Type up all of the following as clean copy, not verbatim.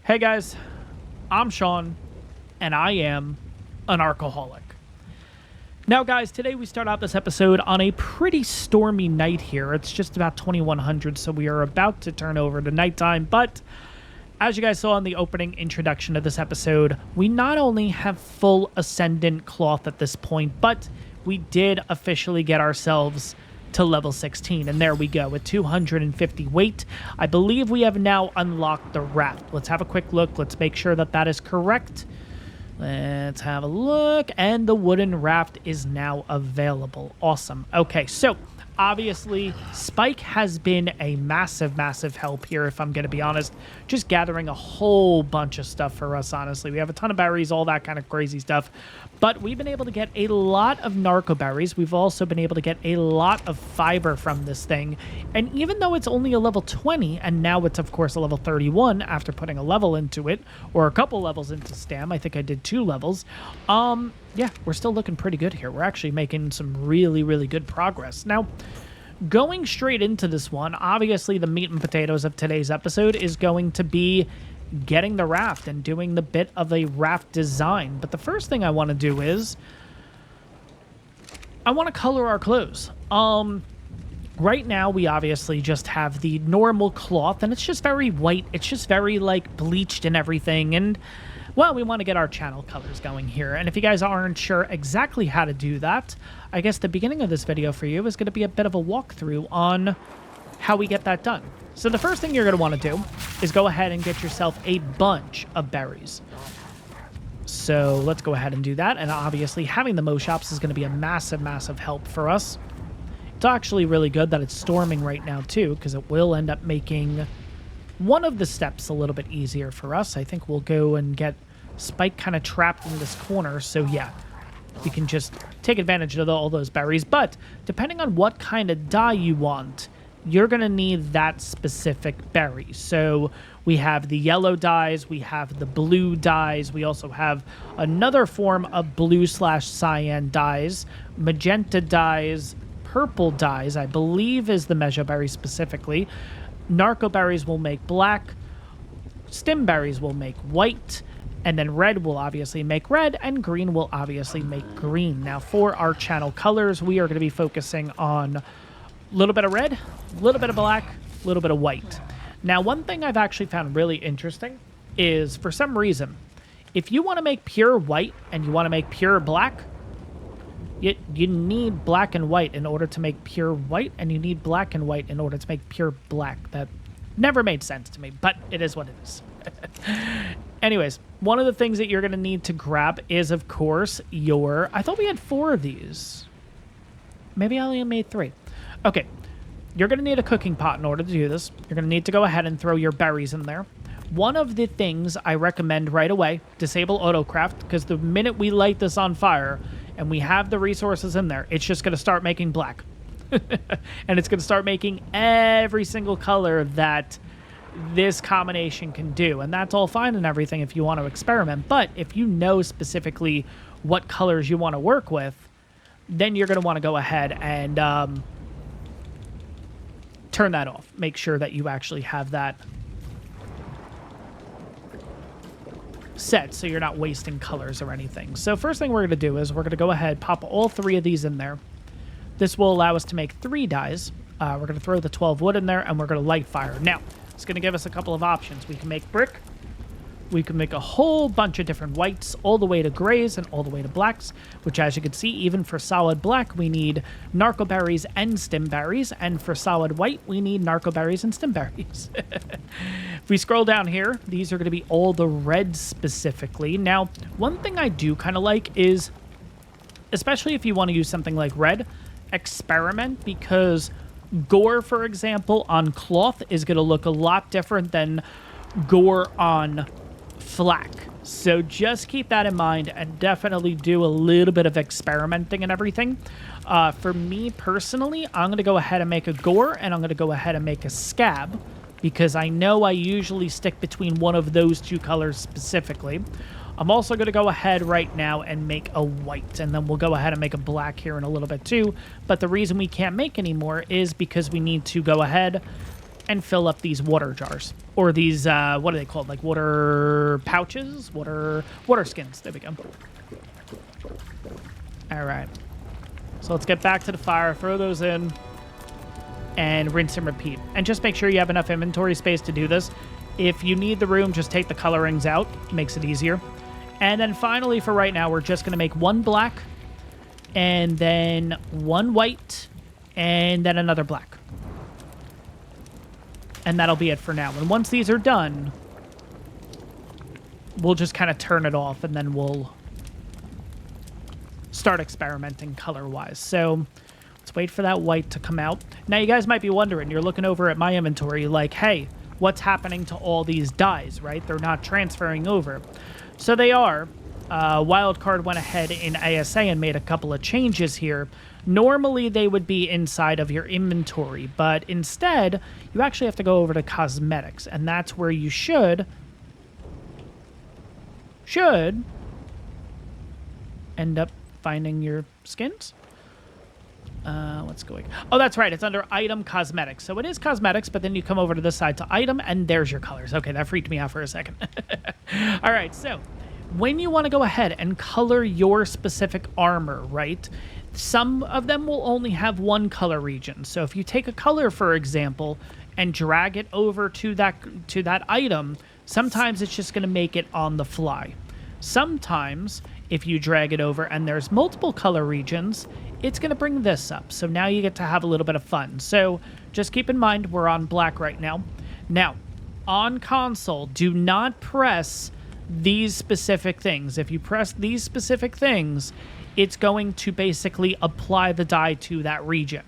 Hey guys, I'm Sean, and I am an ARKaholic. Now guys, today we start out this episode on a pretty stormy night here. It's just about 2100, so we are about to turn over to nighttime, but as you guys saw in the opening introduction of this episode, we not only have full Ascendant cloth at this point, but we did officially get ourselves to level 16, and there we go with 250 weight. I believe we have now unlocked the Raft. Let's have a quick look. Let's make sure that that is correct. Let's have a look, and the wooden raft is now available. Awesome. Okay, so obviously Spike has been a massive help here, if I'm going to be honest. Just gathering a whole bunch of stuff for us, honestly. We have a ton of berries, all that kind of crazy stuff. But we've been able to get a lot of narco berries. We've also been able to get a lot of fiber from this thing. And even though it's only a level 20, and now it's, of course, a level 31 after putting a level into it, or a couple levels into Stam, I think I did 2 levels, yeah, we're still looking pretty good here. We're actually making some really good progress. Now, going straight into this one, obviously the meat and potatoes of today's episode is going to be getting the raft and doing the bit of a raft design. But the first thing I want to do is I want to color our clothes. Right now we obviously just have the normal cloth, and it's just very white. It's just very like bleached and everything, and well, we want to get our channel colors going here. And if you guys aren't sure exactly how to do that, I guess the beginning of this video for you is going to be a bit of a walkthrough on how we get that done. So the first thing you're going to want to do is go ahead and get yourself a bunch of berries. So let's go ahead and do that. And obviously having the Mo shops is going to be a massive help for us. It's actually really good that it's storming right now too, because it will end up making one of the steps a little bit easier for us. I think we'll go and get Spike kind of trapped in this corner. So yeah, you can just take advantage of all those berries. But depending on what kind of dye you want, you're going to need that specific berry. So we have the yellow dyes, we have the blue dyes, we also have another form of blue/cyan dyes, magenta dyes, purple dyes, I believe is the measure berry specifically. Narco berries will make black, stim berries will make white, and then red will obviously make red, and green will obviously make green. Now for our channel colors, we are going to be focusing on a little bit of red, a little bit of black, a little bit of white. Now, one thing I've actually found really interesting is, for some reason, if you want to make pure white and you want to make pure black, you need black and white in order to make pure white, and you need black and white in order to make pure black. That never made sense to me, but it is what it is. Anyways, one of the things that you're going to need to grab is, of course, your... I thought we had 4 of these. Maybe I only made 3. Okay, you're going to need a cooking pot in order to do this. You're going to need to go ahead and throw your berries in there. One of the things I recommend right away, disable autocraft, because the minute we light this on fire and we have the resources in there, it's just going to start making black. And it's going to start making every single color that this combination can do. And that's all fine and everything if you want to experiment. But if you know specifically what colors you want to work with, then you're going to want to go ahead and turn that off. Make sure that you actually have that set so you're not wasting colors or anything. So first thing we're going to do is we're going to go ahead, pop all 3 of these in there. This will allow us to make 3 dyes. We're going to throw the 12 wood in there, and we're going to light fire. Now, it's going to give us a couple of options. We can make brick. We can make a whole bunch of different whites, all the way to grays and all the way to blacks, which, as you can see, even for solid black, we need narco berries and stim berries, and for solid white, we need narco berries and stim berries. If we scroll down here, these are going to be all the reds specifically. Now, one thing I do kind of like is, especially if you want to use something like red, experiment, because gore, for example, on cloth is going to look a lot different than gore on flak. So just keep that in mind and definitely do a little bit of experimenting and everything. For me personally, I'm going to go ahead and make a gore, and I'm going to go ahead and make a scab, because I know I usually stick between one of those 2 colors specifically. I'm also going to go ahead right now and make a white, and then we'll go ahead and make a black here in a little bit too. But the reason we can't make any more is because we need to go ahead, and fill up these water jars. Or these, what are they called? Like water pouches? Water skins. There we go. All right. So let's get back to the fire, throw those in, and rinse and repeat. And just make sure you have enough inventory space to do this. If you need the room, just take the colorings out. Makes it easier. And then finally, for right now, we're just going to make one black, and then one white, and then another black. And that'll be it for now. And once these are done, we'll just kind of turn it off, and then we'll start experimenting color-wise. So let's wait for that white to come out. Now, you guys might be wondering, you're looking over at my inventory like, hey, what's happening to all these dyes, right? They're not transferring over. So they are. Wildcard went ahead in ASA and made a couple of changes here. Normally, they would be inside of your inventory, but instead, you actually have to go over to cosmetics, and that's where you should end up finding your skins. What's going on? Oh, that's right. It's under item cosmetics. So it is cosmetics, but then you come over to this side to item, and there's your colors. Okay, that freaked me out for a second. All right, so when you want to go ahead and color your specific armor, right? Some of them will only have one color region. So if you take a color, for example, and drag it over to that item, sometimes it's just going to make it on the fly. Sometimes, if you drag it over and there's multiple color regions, it's going to bring this up. So now you get to have a little bit of fun. So just keep in mind, we're on black right now. Now, on console, do not press these specific things. If you press these specific things, it's going to basically apply the dye to that region.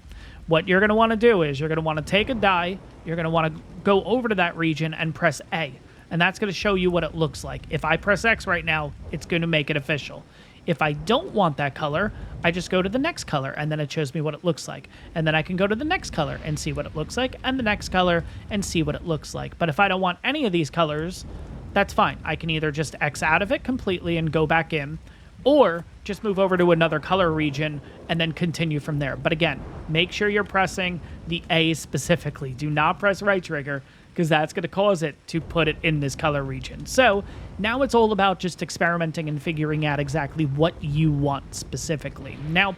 What you're going to want to do is you're going to want to take a dye, you're going to want to go over to that region and press A. And that's going to show you what it looks like. If I press X right now, it's going to make it official. If I don't want that color, I just go to the next color, and then it shows me what it looks like. And then I can go to the next color and see what it looks like, and the next color and see what it looks like. But if I don't want any of these colors, that's fine. I can either just X out of it completely and go back in, or just move over to another color region and then continue from there. But again, make sure you're pressing the A specifically. Do not press right trigger, because that's going to cause it to put it in this color region. So now it's all about just experimenting and figuring out exactly what you want specifically. Now,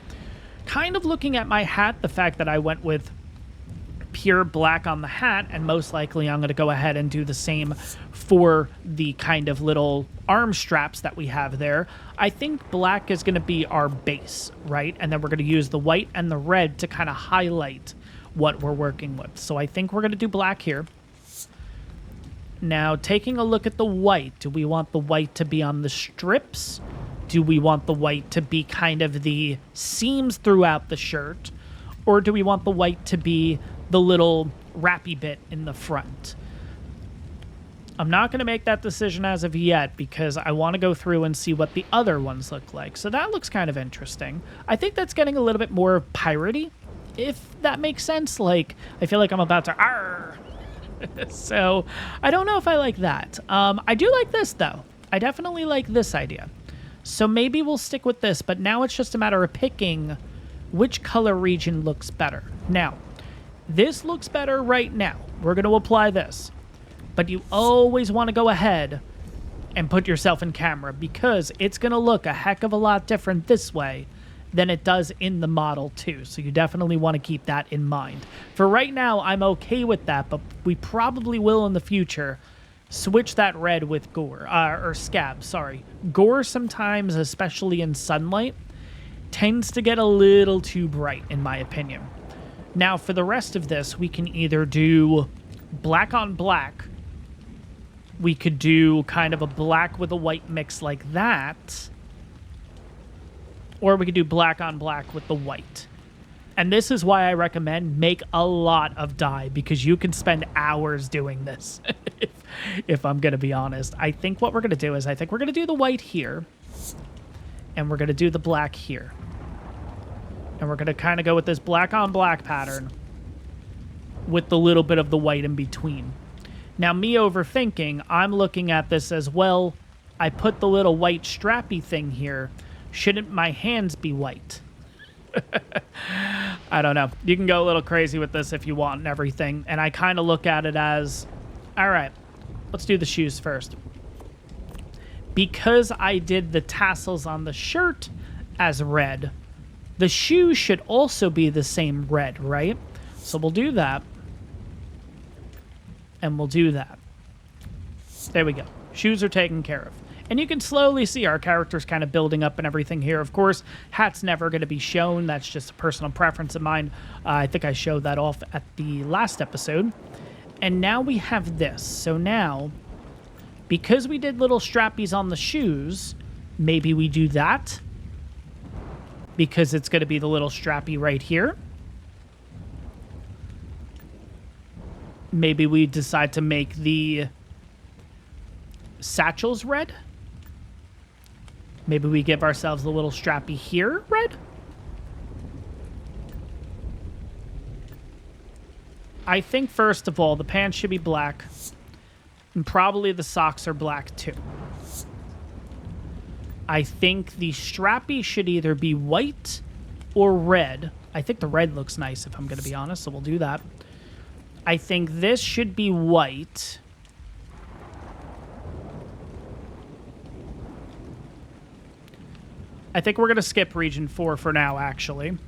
kind of looking at my hat, the fact that I went with pure black on the hat, and most likely I'm going to go ahead and do the same for the kind of little arm straps that we have there. I think black is going to be our base, right? And then we're going to use the white and the red to kind of highlight what we're working with. So I think we're going to do black here. Now, taking a look at the white, do we want the white to be on the strips? Do we want the white to be kind of the seams throughout the shirt? Or do we want the white to be the little wrappy bit in the front? I'm not going to make that decision as of yet, because I want to go through and see what the other ones look like. So that looks kind of interesting. I think that's getting a little bit more piratey, if that makes sense. Like, I feel like I'm about to arr. So I don't know if I like that. I do like this, though. I definitely like this idea. So maybe we'll stick with this, but now it's just a matter of picking which color region looks better. Now, this looks better right now. We're going to apply this. But you always want to go ahead and put yourself in camera, because it's going to look a heck of a lot different this way than it does in the model too. So you definitely want to keep that in mind. For right now, I'm okay with that, but we probably will in the future switch that red with gore, or scab, sorry. Gore sometimes, especially in sunlight, tends to get a little too bright, in my opinion. Now, for the rest of this, we can either do black on black. We could do kind of a black with a white mix like that. Or we could do black on black with the white. And this is why I recommend make a lot of dye, because you can spend hours doing this, if I'm going to be honest. I think what we're going to do is I think we're going to do the white here, and we're going to do the black here. And we're going to kind of go with this black on black pattern with the little bit of the white in between. Now, me overthinking, I'm looking at this as, well, I put the little white strappy thing here. Shouldn't my hands be white? I don't know. You can go a little crazy with this if you want and everything. And I kind of look at it as, all right, let's do the shoes first. Because I did the tassels on the shirt as red, the shoes should also be the same red, right? So we'll do that. And we'll do that. There we go. Shoes are taken care of. And you can slowly see our characters kind of building up and everything here. Of course, hat's never going to be shown. That's just a personal preference of mine. I think I showed that off at the last episode. And now we have this. So now, because we did little strappies on the shoes, maybe we do that. Because it's going to be the little strappy right here. Maybe we decide to make the satchels red. Maybe we give ourselves a little strappy here red. I think, first of all, the pants should be black. And probably the socks are black, too. I think the strappy should either be white or red. I think the red looks nice, if I'm going to be honest, so we'll do that. I think this should be white. I think we're going to skip Region 4 for now, actually.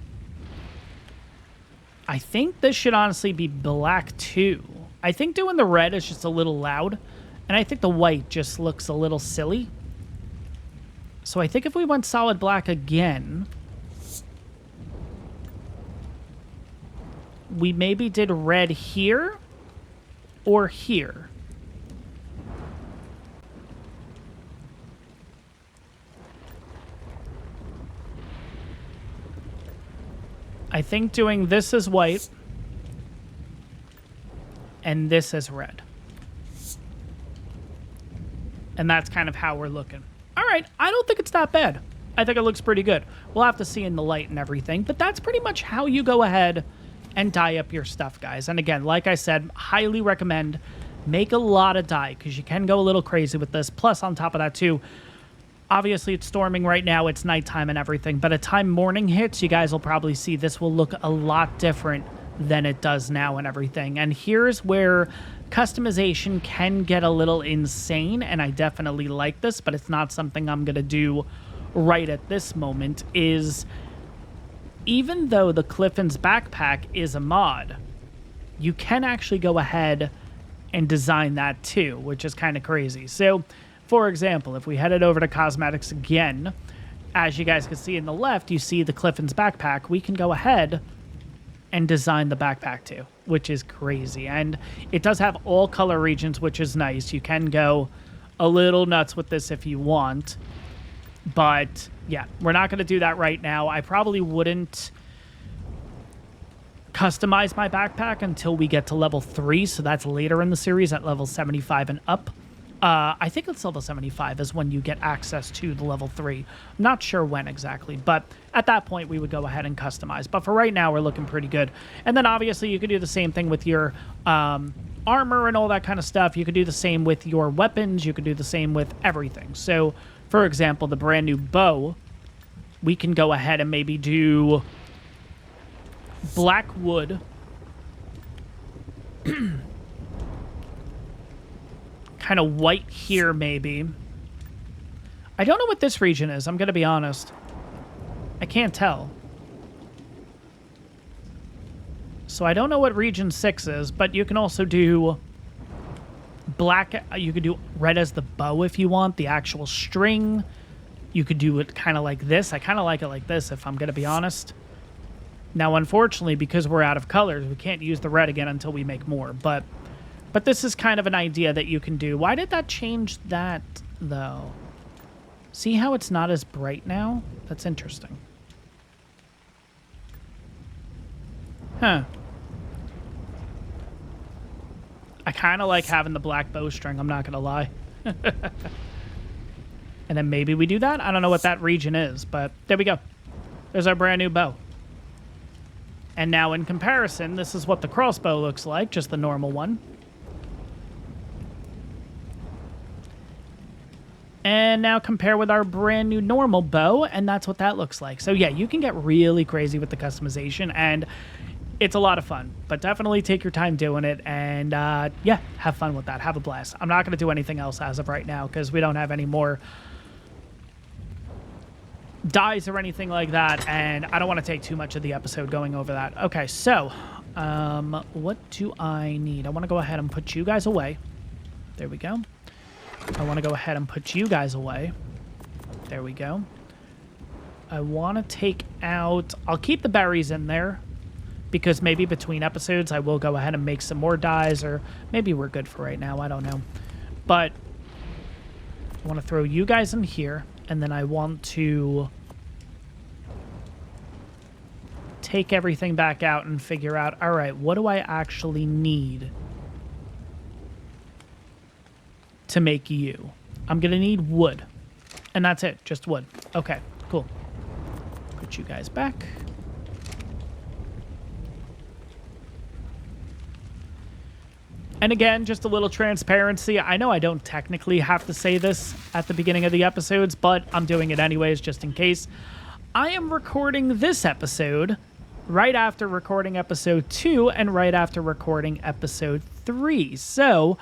I think this should honestly be black, too. I think doing the red is just a little loud. And I think the white just looks a little silly. So I think if we went solid black again, we maybe did red here or here. I think doing this as white and this as red. And that's kind of how we're looking. All right, I don't think it's that bad. I think it looks pretty good. We'll have to see in the light and everything, but that's pretty much how you go ahead and dye up your stuff, guys. And again, like I said, highly recommend make a lot of dye because you can go a little crazy with this. Plus, on top of that, too, obviously it's storming right now. It's nighttime and everything. By the time morning hits, you guys will probably see this will look a lot different than it does now and everything. And here's where customization can get a little insane, and I definitely like this, but it's not something I'm going to do right at this moment, is even though the Clifton's backpack is a mod, you can actually go ahead and design that too, which is kind of crazy. So, for example, if we headed over to cosmetics again, as you guys can see in the left, you see the Clifton's backpack. We can go ahead and design the backpack too, which is crazy. And it does have all color regions, which is nice. You can go a little nuts with this if you want. But yeah, we're not going to do that right now. I probably wouldn't customize my backpack until we get to level 3. So that's later in the series at level 75 and up. I think it's level 75 is when you get access to the level 3. I'm not sure when exactly, but at that point we would go ahead and customize. But for right now, we're looking pretty good. And then obviously you could do the same thing with your armor and all that kind of stuff. You could do the same with your weapons. You could do the same with everything. So, for example, the brand new bow, we can go ahead and maybe do black wood. Kind of white here, maybe. I don't know what this region is, I'm going to be honest. I can't tell. So I don't know what region 6 is, but you can also do black. You could do red as the bow if you want, the actual string. You could do it kind of like this. I kind of like it like this, if I'm going to be honest. Now, unfortunately, because we're out of colors, we can't use the red again until we make more, But this is kind of an idea that you can do. Why did that change that, though? See how it's not as bright now? That's interesting. Huh. I kind of like having the black bowstring, I'm not going to lie. And then maybe we do that? I don't know what that region is, but there we go. There's our brand new bow. And now in comparison, this is what the crossbow looks like, just the normal one. And now compare with our brand new normal bow, and that's what that looks like. So yeah, you can get really crazy with the customization, and it's a lot of fun. But definitely take your time doing it, and yeah, have fun with that. Have a blast. I'm not going to do anything else as of right now because we don't have any more dyes or anything like that, and I don't want to take too much of the episode going over that. Okay, so what do I need? I want to go ahead and put you guys away. There we go. I want to go ahead and put you guys away. There we go. I want to take out... I'll keep the berries in there because maybe between episodes I will go ahead and make some more dyes, or maybe we're good for right now. I don't know. But I want to throw you guys in here, and then I want to take everything back out and figure out, all right, what do I actually need to make you? I'm going to need wood. And that's it. Just wood. Okay, cool. Put you guys back. And again, just a little transparency. I know I don't technically have to say this at the beginning of the episodes, but I'm doing it anyways, just in case. I am recording this episode right after recording episode 2 and right after recording episode 3. So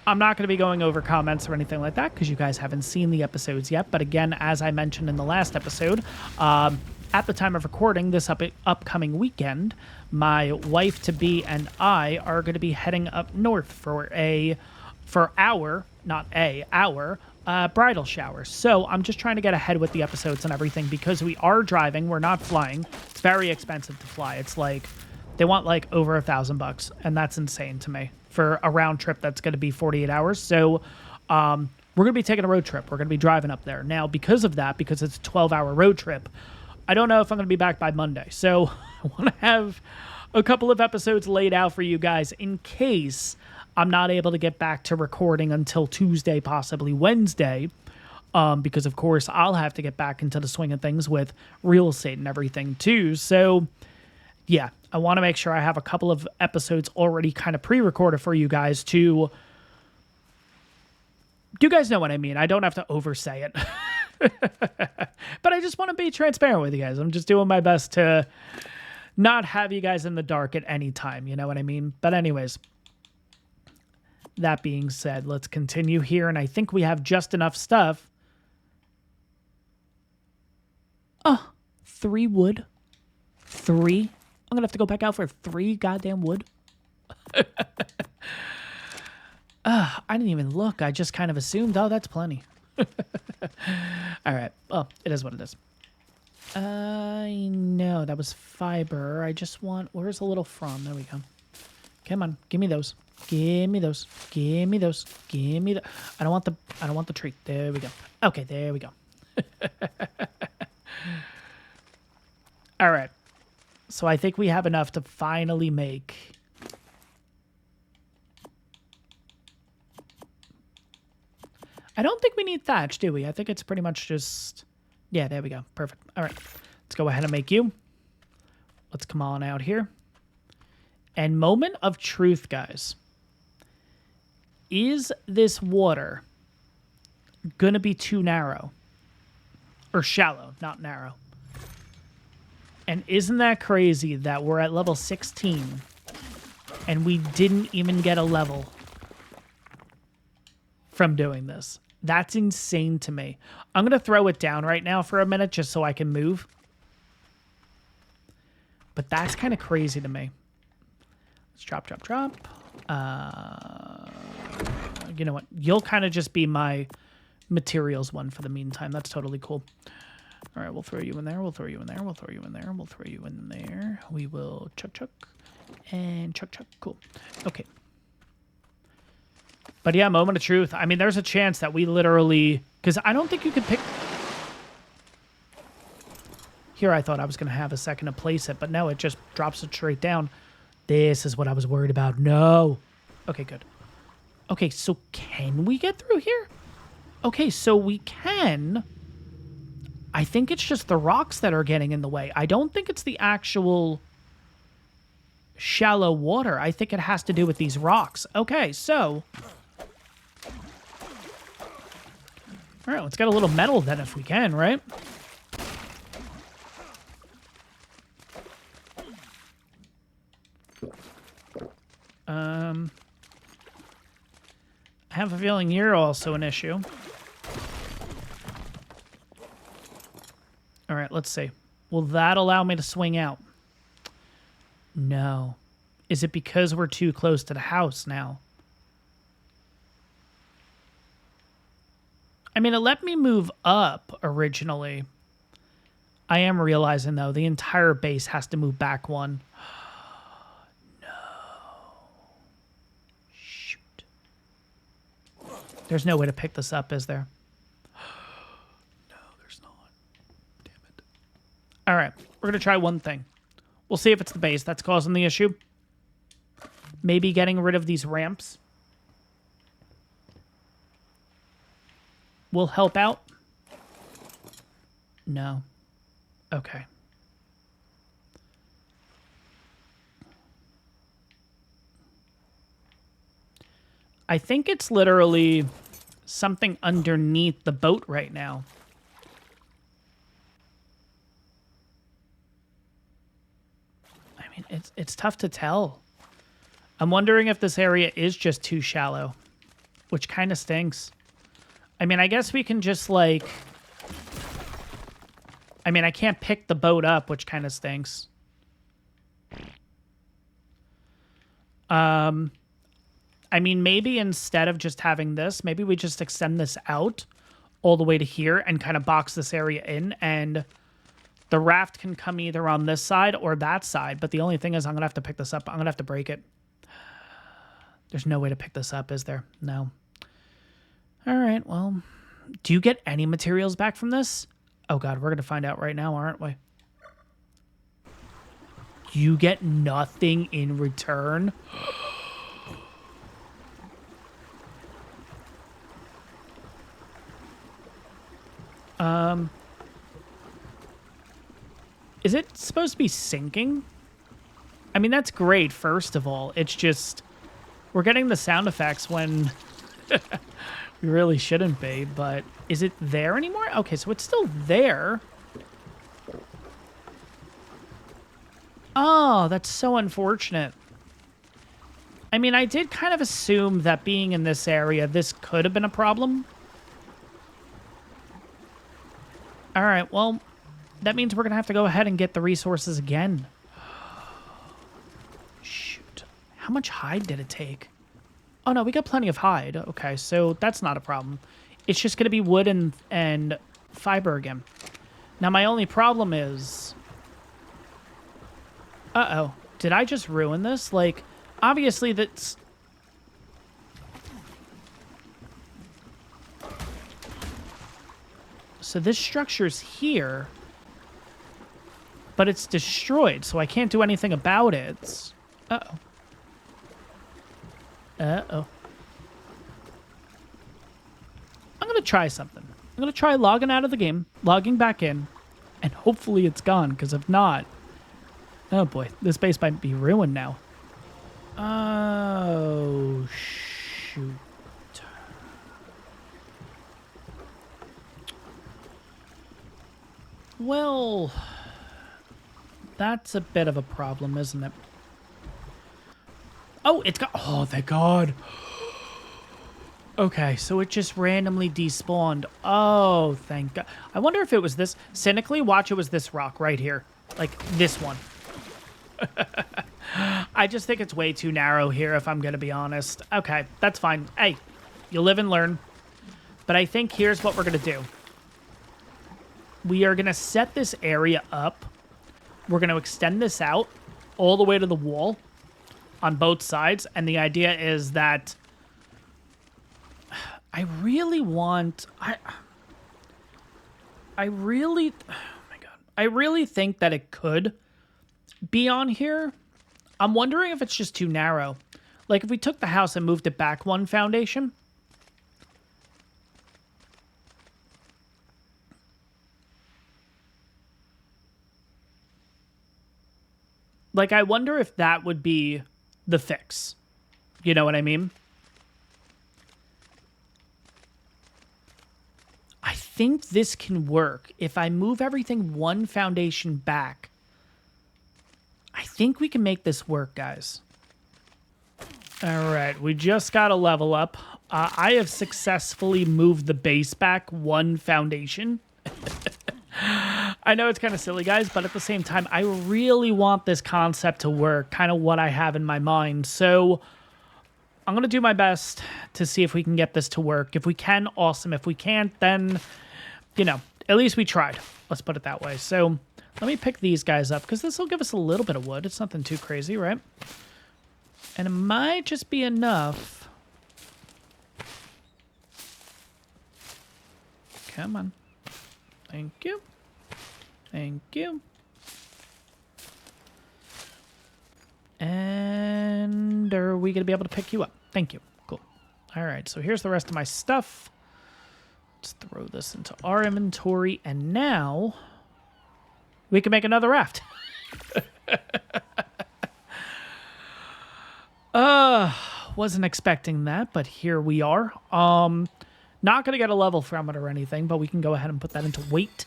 I'm not going to be going over comments or anything like that because you guys haven't seen the episodes yet. But again, as I mentioned in the last episode, at the time of recording this upcoming weekend, my wife-to-be and I are going to be heading up north for our bridal shower. So I'm just trying to get ahead with the episodes and everything because we are driving. We're not flying. It's very expensive to fly. It's like they want like over $1,000, and that's insane to me for a round trip that's going to be 48 hours. So we're going to be taking a road trip. We're going to be driving up there. Now, because of that, because it's a 12-hour road trip, I don't know if I'm going to be back by Monday. So I want to have a couple of episodes laid out for you guys in case I'm not able to get back to recording until Tuesday, possibly Wednesday, because, of course, I'll have to get back into the swing of things with real estate and everything, too. So, yeah, I want to make sure I have a couple of episodes already kind of pre-recorded for you guys to... You guys know what I mean. I don't have to oversay it. But I just want to be transparent with you guys. I'm just doing my best to not have you guys in the dark at any time. You know what I mean? But anyways, that being said, let's continue here. And I think we have just enough stuff. Oh, 3 wood. 3. I'm going to have to go back out for 3 goddamn wood. I didn't even look. I just kind of assumed, oh, that's plenty. All right. Well, it is what it is. I know that was fiber. I just want... Where's the little from? There we go. Come on. Give me those. Give me those. Give me those. Give me the... I don't want the tree. There we go. Okay, there we go. All right. So I think we have enough to finally make... I don't think we need thatch, do we? I think it's pretty much just... Yeah, there we go. Perfect. All right. Let's go ahead and make you. Let's come on out here. And moment of truth, guys. Is this water going to be too narrow? Or shallow, not narrow. And isn't that crazy that we're at level 16 and we didn't even get a level from doing this? That's insane to me. I'm going to throw it down right now for a minute just so I can move. But that's kind of crazy to me. Let's drop. You know what? You'll kind of just be my materials one for the meantime. That's totally cool. All right, we'll throw you in there. We'll throw you in there. We'll throw you in there. We'll throw you in there. We will chuck. And chuck. Cool. Okay. But yeah, moment of truth. I mean, there's a chance that we literally... Because I don't think you could pick... Here I thought I was going to have a second to place it, but no, it just drops it straight down. This is what I was worried about. No. Okay, good. Okay, so can we get through here? Okay, so we can. I think it's just the rocks that are getting in the way. I don't think it's the actual shallow water. I think it has to do with these rocks. Okay, so... All right, let's get a little metal then if we can, right? I have a feeling you're also an issue. All right, let's see. Will that allow me to swing out? No. Is it because we're too close to the house now? I mean, it let me move up originally. I am realizing, though, the entire base has to move back one. No. Shoot. There's no way to pick this up, is there? No, there's not. Damn it. All right, we're going to try one thing. We'll see if it's the base that's causing the issue. Maybe getting rid of these ramps will help out. No. Okay. I think it's literally something underneath the boat right now. I mean, it's tough to tell. I'm wondering if this area is just too shallow, which kind of stinks. I mean, I guess we can just, like... I mean, I can't pick the boat up, which kind of stinks. I mean, maybe instead of just having this, maybe we just extend this out all the way to here and kind of box this area in, and the raft can come either on this side or that side. But the only thing is I'm going to have to pick this up. I'm going to have to break it. There's no way to pick this up, is there? No. All right, well, do you get any materials back from this? Oh, God, we're going to find out right now, aren't we? You get nothing in return? Is it supposed to be sinking? I mean, that's great, first of all. It's just, we're getting the sound effects when we really shouldn't be, but is it there anymore? Okay, so it's still there. Oh, that's so unfortunate. I mean, I did kind of assume that being in this area, this could have been a problem. All right, well, that means we're going to have to go ahead and get the resources again. Shoot. How much hide did it take? Oh, no, we got plenty of hide. Okay, so that's not a problem. It's just going to be wood and fiber again. Now, my only problem is... Uh-oh. Did I just ruin this? Like, obviously that's... So this structure's here, but it's destroyed, so I can't do anything about it. Uh-oh. Uh-oh. I'm going to try something. I'm going to try logging out of the game, logging back in, and hopefully it's gone, because if not... Oh, boy. This base might be ruined now. Oh, shoot. Well, that's a bit of a problem, isn't it? Oh, it's got... Oh, thank God. Okay, so it just randomly despawned. Oh, thank God. I wonder if it was this... Cynically, watch, it was this rock right here. Like, this one. I just think it's way too narrow here, if I'm going to be honest. Okay, that's fine. Hey, you live and learn. But I think here's what we're going to do. We are going to set this area up. We're going to extend this out all the way to the wall on both sides. And the idea is that I really want... I really... Oh, my God. I really think that it could be on here. I'm wondering if it's just too narrow. Like, if we took the house and moved it back one foundation... Like, I wonder if that would be the fix. You know what I mean? think this can work. If I move everything one foundation back, I think we can make this work, guys. All right, we just got a level up. I have successfully moved the base back one foundation. I know it's kind of silly, guys, but at the same time, I really want this concept to work, kind of what I have in my mind. So I'm going to do my best to see if we can get this to work. If we can, awesome. If we can't, then, you know, at least we tried. Let's put it that way. So let me pick these guys up, because this will give us a little bit of wood. It's nothing too crazy, right? And it might just be enough. Come on. Thank you. Thank you. And are we going to be able to pick you up? Thank you. Cool. All right, so here's the rest of my stuff. Let's throw this into our inventory. And now we can make another raft. Wasn't expecting that, but here we are. Not going to get a level from it or anything, but we can go ahead and put that into weight.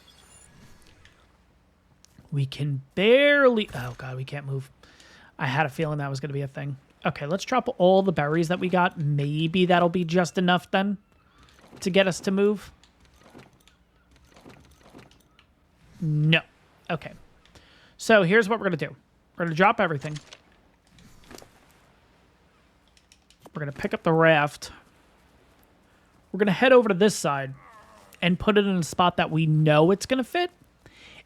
We can barely... Oh, God, we can't move. I had a feeling that was going to be a thing. Okay, let's drop all the berries that we got. Maybe that'll be just enough then to get us to move. No. Okay. So here's what we're going to do. We're going to drop everything. We're going to pick up the raft. We're going to head over to this side and put it in a spot that we know it's going to fit,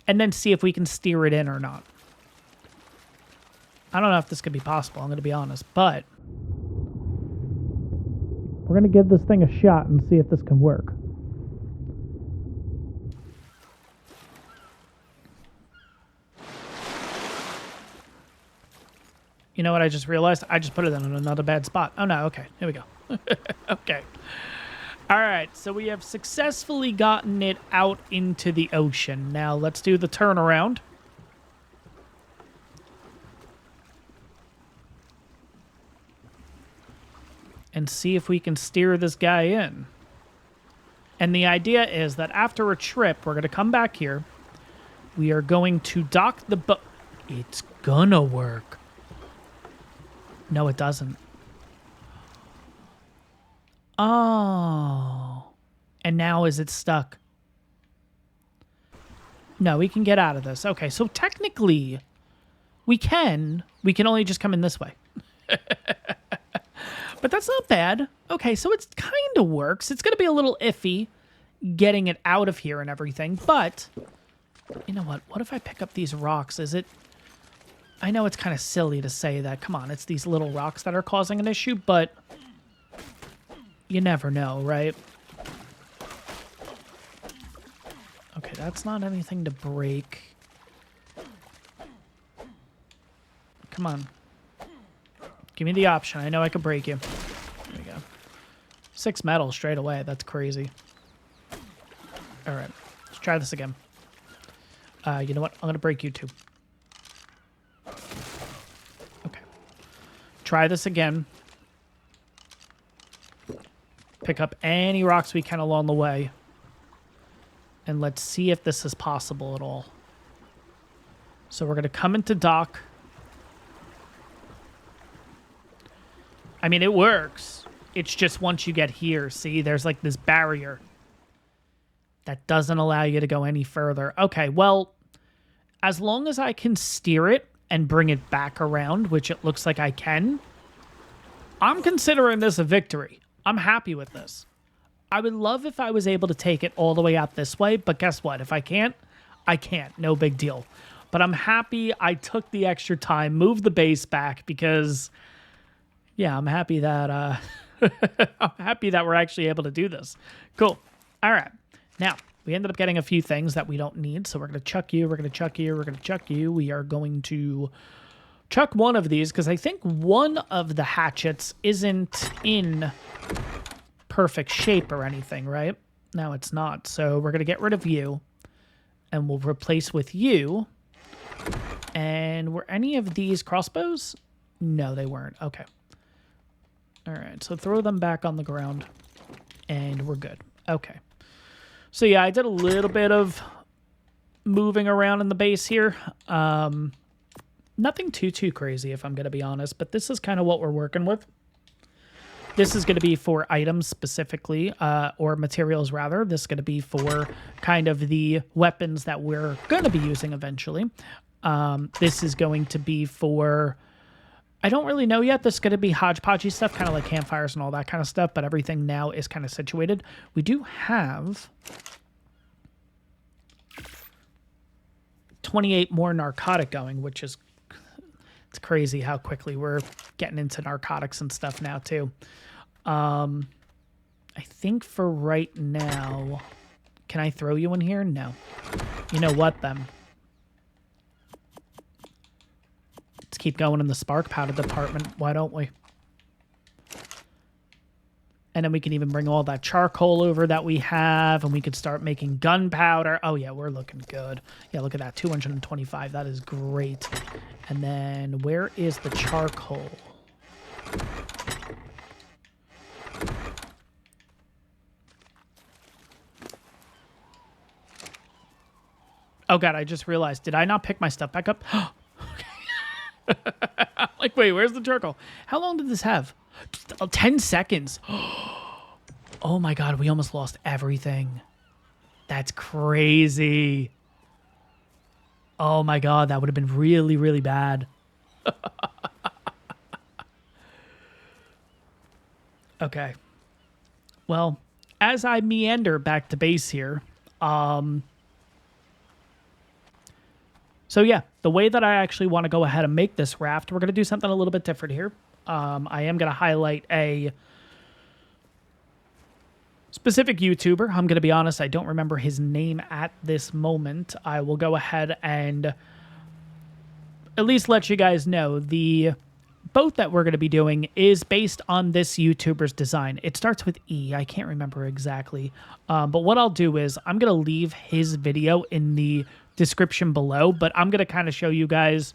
and then see if we can steer it in or not. I don't know if this could be possible, I'm going to be honest, but we're going to give this thing a shot and see if this can work. You know what I just realized? I just put it in another bad spot. Oh, no. Okay. Here we go. Okay. All right. So we have successfully gotten it out into the ocean. Now let's do the turnaround. And see if we can steer this guy in. And the idea is that after a trip, we're going to come back here. We are going to dock the boat. It's gonna work. No, it doesn't. Oh. And now is it stuck? No, we can get out of this. Okay, so technically, we can only just come in this way. But that's not bad. Okay, so it kind of works. It's going to be a little iffy getting it out of here and everything, but you know what? What if I pick up these rocks? Is it... I know it's kind of silly to say that. Come on, it's these little rocks that are causing an issue, but you never know, right? Okay, that's not anything to break. Come on. Give me the option. I know I could break you. There we go. 6 metal straight away. That's crazy. All right. Let's try this again. You know what? I'm going to break you too. Okay. Try this again. Pick up any rocks we can along the way. And let's see if this is possible at all. So we're going to come into dock. I mean, it works. It's just once you get here, see, there's like this barrier that doesn't allow you to go any further. Okay, well, as long as I can steer it and bring it back around, which it looks like I can, I'm considering this a victory. I'm happy with this. I would love if I was able to take it all the way out this way, but guess what? If I can't, I can't. No big deal. But I'm happy I took the extra time, moved the base back, because... yeah, I'm happy that I'm happy that we're actually able to do this. Cool. All right. Now, we ended up getting a few things that we don't need, so we're going to chuck you, we're going to chuck you, we're going to chuck you. We are going to chuck one of these, because I think one of the hatchets isn't in perfect shape or anything, right? No, it's not. So we're going to get rid of you, and we'll replace with you. And were any of these crossbows? No, they weren't. Okay. All right, so throw them back on the ground, and we're good. Okay. So yeah, I did a little bit of moving around in the base here. Nothing too crazy, if I'm going to be honest, but this is kind of what we're working with. This is going to be for items specifically, or materials rather. This is going to be for kind of the weapons that we're going to be using eventually. This is going to be for, I don't really know yet. This is going to be hodgepodgey stuff, kind of like campfires and all that kind of stuff, but everything now is kind of situated. We do have 28 more narcotic going, which is, it's crazy how quickly we're getting into narcotics and stuff now too. I think for right now, can I throw you in here? No. You know what then? Let's keep going in the spark powder department. Why don't we? And then we can even bring all that charcoal over that we have, and we could start making gunpowder. Oh, yeah, we're looking good. Yeah, look at that, 225. That is great. And then where is the charcoal? Oh, God, I just realized. Did I not pick my stuff back up? Okay. I'm like, wait, where's the charcoal? How long did this have? 10 seconds. Oh my God, we almost lost everything. That's crazy. Oh my God, that would have been really bad. Okay. Well, as I meander back to base here, so yeah, the way that I actually want to go ahead and make this raft, we're going to do something a little bit different here. I am going to highlight a specific YouTuber. I'm going to be honest, I don't remember his name at this moment. I will go ahead and at least let you guys know the boat that we're going to be doing is based on this YouTuber's design. It starts with E. I can't remember exactly. But what I'll do is I'm going to leave his video in the description below, but I'm going to kind of show you guys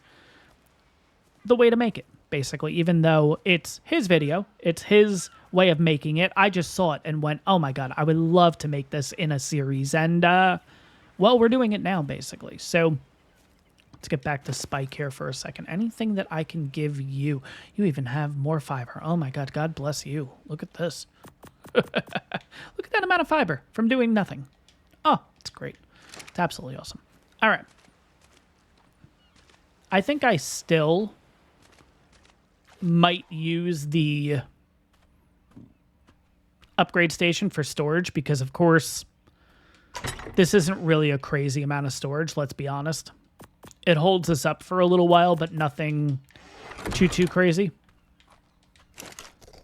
the way to make it. Basically, even though it's his video, it's his way of making it. I just saw it and went, oh my God, I would love to make this in a series. And, well, we're doing it now, basically. So let's get back to Spike here for a second. Anything that I can give you? You even have more fiber. Oh my God, God bless you. Look at this. Look at that amount of fiber from doing nothing. Oh, it's great. It's absolutely awesome. All right. I think I still might use the upgrade station for storage because, of course, this isn't really a crazy amount of storage, let's be honest. It holds us up for a little while, but nothing too crazy.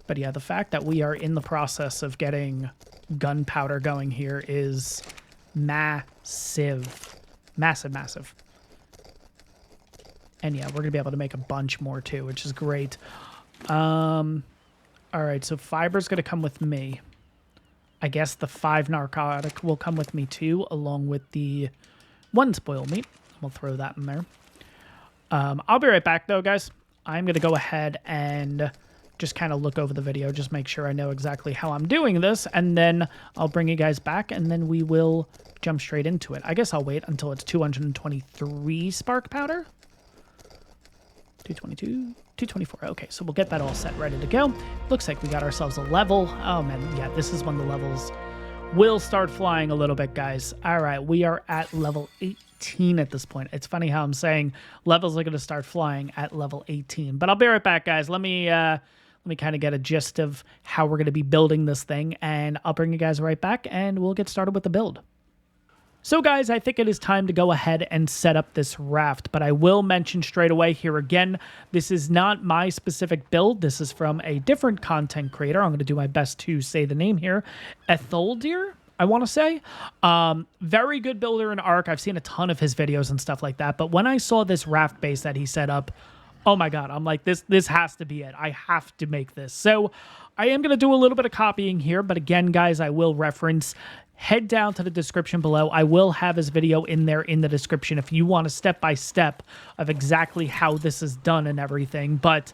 But yeah, the fact that we are in the process of getting gunpowder going here is massive. Massive. And yeah, we're going to be able to make a bunch more too, which is great. All right, so fiber's going to come with me. I guess the 5 narcotic will come with me too, along with the 1 spoil meat. We'll throw that in there. I'll be right back though, guys. I'm going to go ahead and just kind of look over the video, just make sure I know exactly how I'm doing this, and then I'll bring you guys back, and then we will jump straight into it. I guess I'll wait until it's 223 spark powder. 222, 224. Okay, so we'll get that all set, ready to go. Looks like we got ourselves a level. Oh, man, yeah, this is when the levels will start flying a little bit, guys. All right, we are at level 18 at this point. It's funny how I'm saying levels are going to start flying at level 18. But I'll be right back, guys. Let me kind of get a gist of how we're going to be building this thing, and I'll bring you guys right back, and we'll get started with the build. So guys, I think it is time to go ahead and set up this raft, but I will mention straight away here again, this is not my specific build. This is from a different content creator. I'm going to do my best to say the name here. Etholdir, I want to say. Very good builder in ARK. I've seen a ton of his videos and stuff like that, but when I saw this raft base that he set up, oh my God, I'm like, this has to be it. I have to make this. So I am going to do a little bit of copying here, but again, guys, I will reference, head down to the description below. I will have his video in there in the description if you want a step-by-step of exactly how this is done and everything. But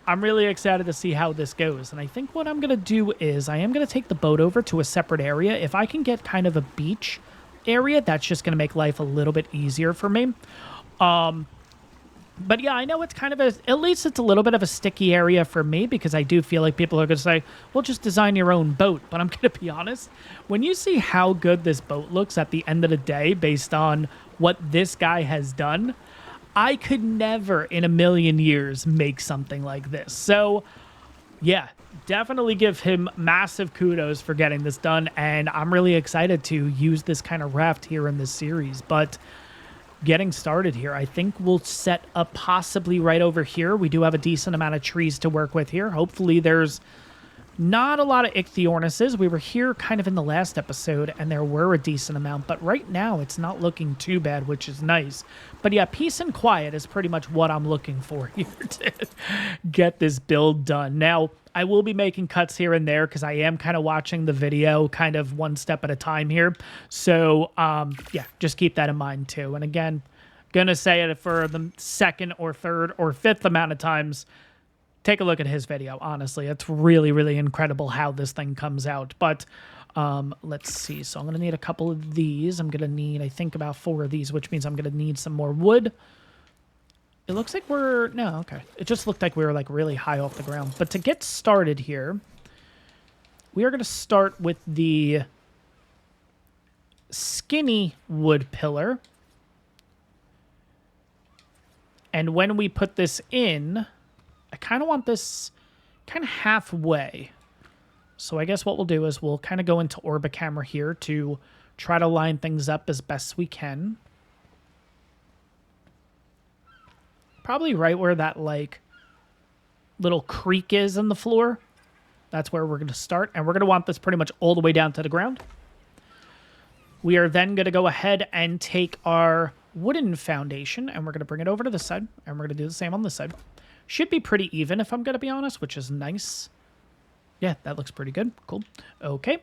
I'm really excited to see how this goes. And I think what I'm going to do is I am going to take the boat over to a separate area. If I can get kind of a beach area, that's just going to make life a little bit easier for me. But yeah, I know it's kind of at least it's a little bit of a sticky area for me because I do feel like people are going to say, well, just design your own boat. But I'm going to be honest, when you see how good this boat looks at the end of the day based on what this guy has done, I could never in a million years make something like this. So yeah, definitely give him massive kudos for getting this done. And I'm really excited to use this kind of raft here in this series. But getting started here, I think we'll set up possibly right over here. We do have a decent amount of trees to work with here. Hopefully there's not a lot of ichthyornises. We were here kind of in the last episode, and there were a decent amount. But right now, it's not looking too bad, which is nice. But yeah, peace and quiet is pretty much what I'm looking for here to get this build done. Now, I will be making cuts here and there because I am kind of watching the video kind of one step at a time here. So, yeah, just keep that in mind too. And again, gonna say it for the second or third or fifth amount of times, take a look at his video. Honestly, it's really, really incredible how this thing comes out. But let's see. So I'm going to need a couple of these. I'm going to need, I think, about 4 of these, which means I'm going to need some more wood. It looks like no, okay. It just looked like we were like really high off the ground. But to get started here, we are going to start with the skinny wood pillar. And when we put this in, I kind of want this kind of halfway. So I guess what we'll do is we'll kind of go into orbit camera here to try to line things up as best we can. Probably right where that like little creek is in the floor. That's where we're going to start. And we're going to want this pretty much all the way down to the ground. We are then going to go ahead and take our wooden foundation and we're going to bring it over to this side. And we're going to do the same on this side. Should be pretty even, if I'm going to be honest, which is nice. Yeah, that looks pretty good. Cool. Okay.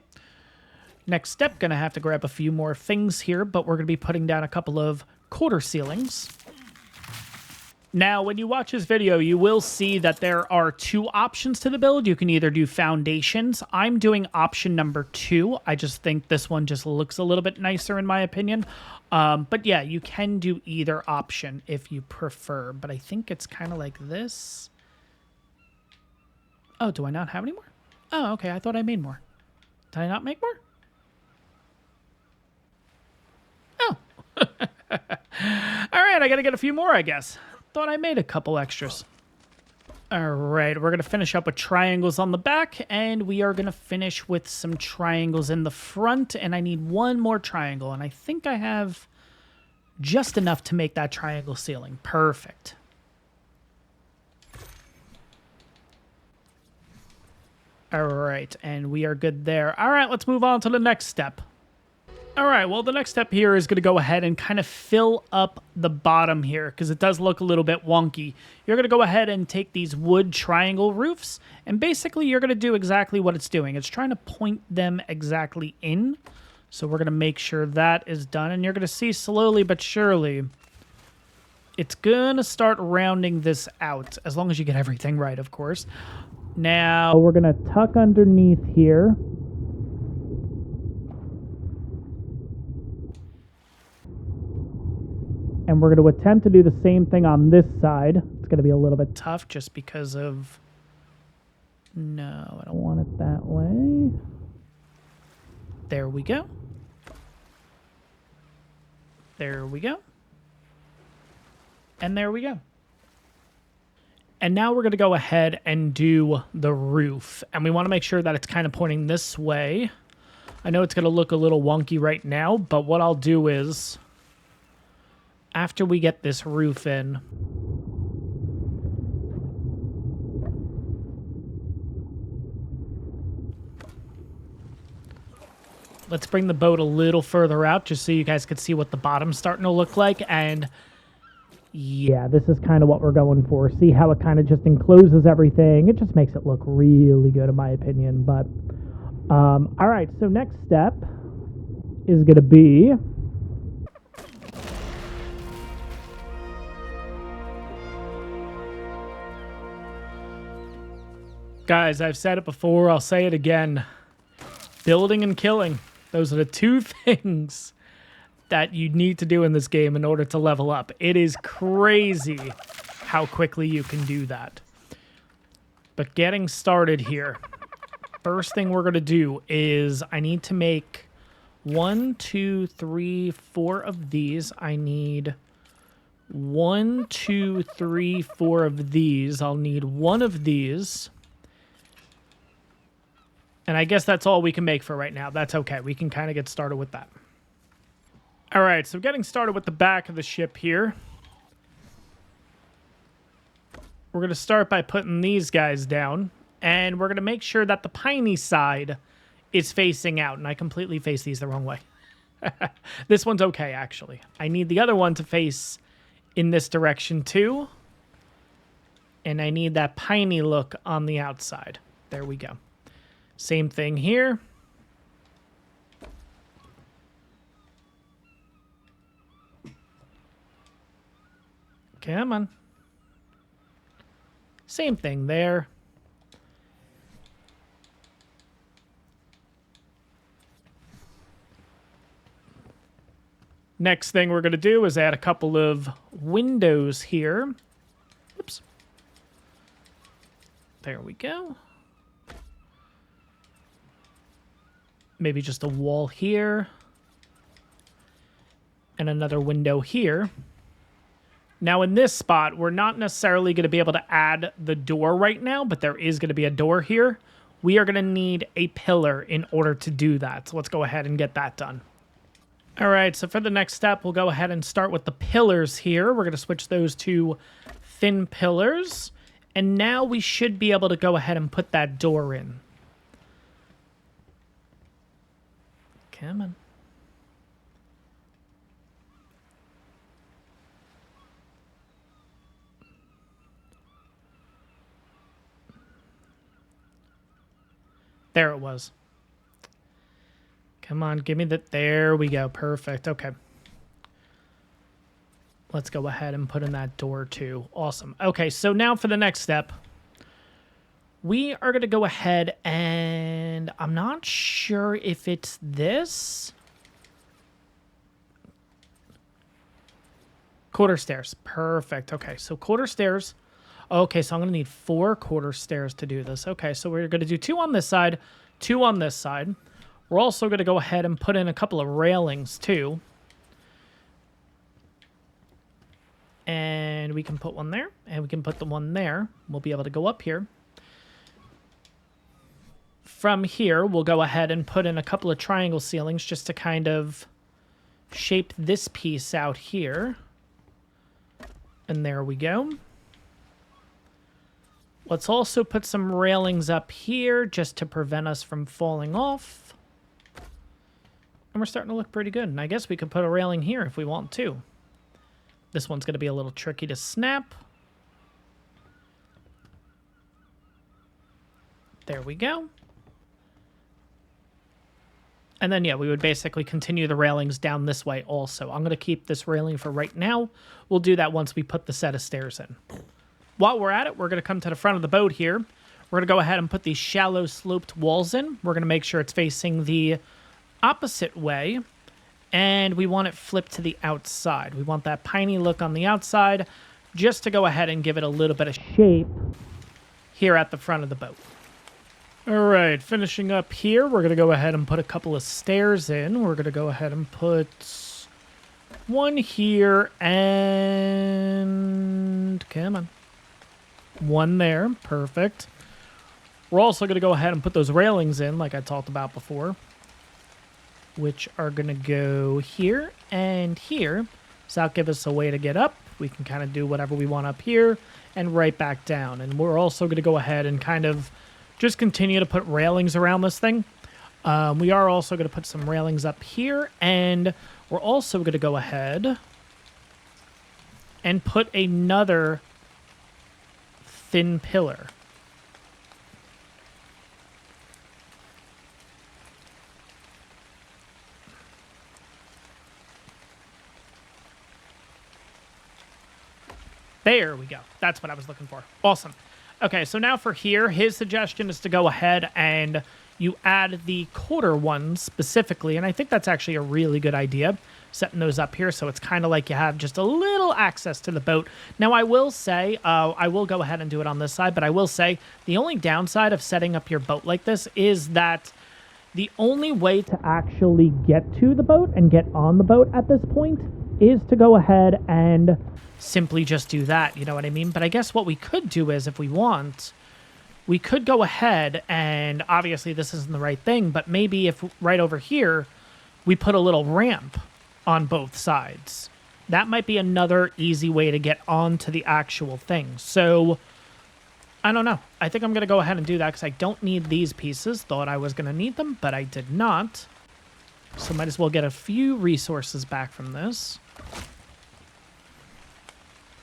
Next step, going to have to grab a few more things here, but we're going to be putting down a couple of quarter ceilings. Now, when you watch this video, you will see that there are 2 options to the build. You can either do foundations. I'm doing option number 2. I just think this one just looks a little bit nicer in my opinion. But yeah, you can do either option if you prefer. But I think it's kind of like this. Oh, do I not have any more? Oh, okay. I thought I made more. Did I not make more? Oh. All right, I got to get a few more, I guess. Thought I made a couple extras. All right, we're going to finish up with triangles on the back, and we are going to finish with some triangles in the front, and I need one more triangle, and I think I have just enough to make that triangle ceiling. Perfect. All right, and we are good there. All right, let's move on to the next step. All right, well, the next step here is going to go ahead and kind of fill up the bottom here because it does look a little bit wonky. You're going to go ahead and take these wood triangle roofs, and basically you're going to do exactly what it's doing. It's trying to point them exactly in. So we're going to make sure that is done, and you're going to see slowly but surely it's going to start rounding this out, as long as you get everything right, of course. Now we're going to tuck underneath here. And we're going to attempt to do the same thing on this side. It's going to be a little bit tough just because of... No, I don't want it that way. There we go. There we go. And there we go. And now we're going to go ahead and do the roof. And we want to make sure that it's kind of pointing this way. I know it's going to look a little wonky right now, but what I'll do is... after we get this roof in, let's bring the boat a little further out just so you guys can see what the bottom's starting to look like. And yeah, this is kind of what we're going for. See how it kind of just encloses everything. It just makes it look really good in my opinion. But all right, so next step is going to be... Guys, I've said it before, I'll say it again. Building and killing. Those are the two things that you need to do in this game in order to level up. It is crazy how quickly you can do that. But getting started here. First thing we're going to do is I need to make 1, 2, 3, 4 of these. I need 1, 2, 3, 4 of these. I'll need 1 of these. And I guess that's all we can make for right now. That's okay. We can kind of get started with that. All right, so getting started with the back of the ship here. We're going to start by putting these guys down. And we're going to make sure that the piney side is facing out. And I completely face these the wrong way. This one's okay, actually. I need the other one to face in this direction, too. And I need that piney look on the outside. There we go. Same thing here. Come on. Same thing there. Next thing we're going to do is add a couple of windows here. Oops. There we go. Maybe just a wall here. And another window here. Now in this spot, we're not necessarily going to be able to add the door right now, but there is going to be a door here. We are going to need a pillar in order to do that. So let's go ahead and get that done. All right, so for the next step, we'll go ahead and start with the pillars here. We're going to switch those to thin pillars. And now we should be able to go ahead and put that door in. Come on. There it was. Come on, give me that. There we go. Perfect. Okay. Let's go ahead and put in that door too. Awesome. Okay, so now for the next step. We are going to go ahead and I'm not sure if it's this. Quarter stairs. Perfect. Okay, so quarter stairs. Okay, so I'm going to need 4 quarter stairs to do this. Okay, so we're going to do 2 on this side, 2 on this side. We're also going to go ahead and put in a couple of railings too. And we can put one there, and we can put the one there. We'll be able to go up here. From here, we'll go ahead and put in a couple of triangle ceilings just to kind of shape this piece out here. And there we go. Let's also put some railings up here just to prevent us from falling off. And we're starting to look pretty good. And I guess we could put a railing here if we want to. This one's going to be a little tricky to snap. There we go. And then, yeah, we would basically continue the railings down this way also. I'm going to keep this railing for right now. We'll do that once we put the set of stairs in. While we're at it, we're going to come to the front of the boat here. We're going to go ahead and put these shallow sloped walls in. We're going to make sure it's facing the opposite way. And we want it flipped to the outside. We want that piney look on the outside just to go ahead and give it a little bit of shape here at the front of the boat. All right, finishing up here, we're going to go ahead and put a couple of stairs in. We're going to go ahead and put one here and... come on. One there. Perfect. We're also going to go ahead and put those railings in like I talked about before, which are going to go here and here. So that'll give us a way to get up. We can kind of do whatever we want up here and right back down. And we're also going to go ahead and kind of just continue to put railings around this thing. We are also going to put some railings up here. And we're also going to go ahead and put another thin pillar. There we go. That's what I was looking for. Awesome. Okay, so now for here, his suggestion is to go ahead and you add the quarter ones specifically, and I think that's actually a really good idea, setting those up here, so it's kind of like you have just a little access to the boat. Now, I will say, I will go ahead and do it on this side, but I will say the only downside of setting up your boat like this is that the only way to actually get to the boat and get on the boat at this point is to go ahead and simply just do that, you know what I mean? But I guess what we could do is, if we want, we could go ahead and, obviously this isn't the right thing, but maybe if right over here, we put a little ramp on both sides. That might be another easy way to get onto the actual thing. So, I don't know. I think I'm going to go ahead and do that because I don't need these pieces. Thought I was going to need them, but I did not. So might as well get a few resources back from this.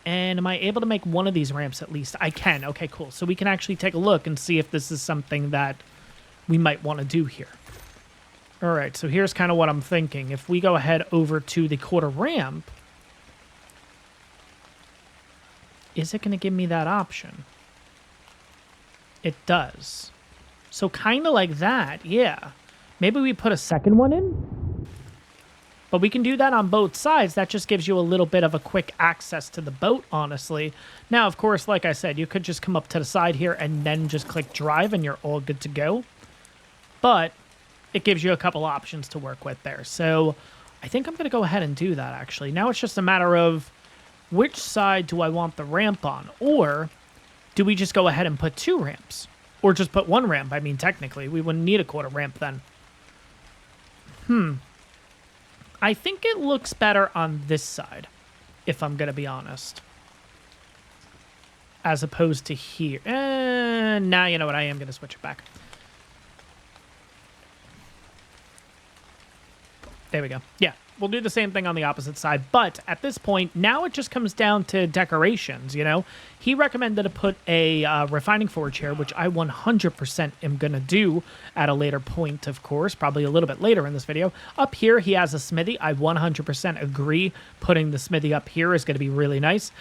And am I able to make one of these ramps at least? I can. Okay, cool. So we can actually take a look and see if this is something that we might want to do here. All right, so here's kind of what I'm thinking. If we go ahead over to the quarter ramp, is it going to give me that option? It does. So kind of like that, yeah. Maybe we put a second one in? But we can do that on both sides. That just gives you a little bit of a quick access to the boat, honestly. Now, of course, like I said, you could just come up to the side here and then just click drive and you're all good to go. But it gives you a couple options to work with there. So I think I'm going to go ahead and do that, actually. Now it's just a matter of which side do I want the ramp on? Or do we just go ahead and put 2 ramps? Or just put 1 ramp? I mean, technically, we wouldn't need a quarter ramp then. I think it looks better on this side, if I'm going to be honest. As opposed to here. Now, you know what? I am going to switch it back. There we go. Yeah, we'll do the same thing on the opposite side. But at this point, now it just comes down to decorations, you know? He recommended to put a refining forge here, which I 100% am going to do at a later point, of course, probably a little bit later in this video. Up here, he has a smithy. I 100% agree putting the smithy up here is going to be really nice.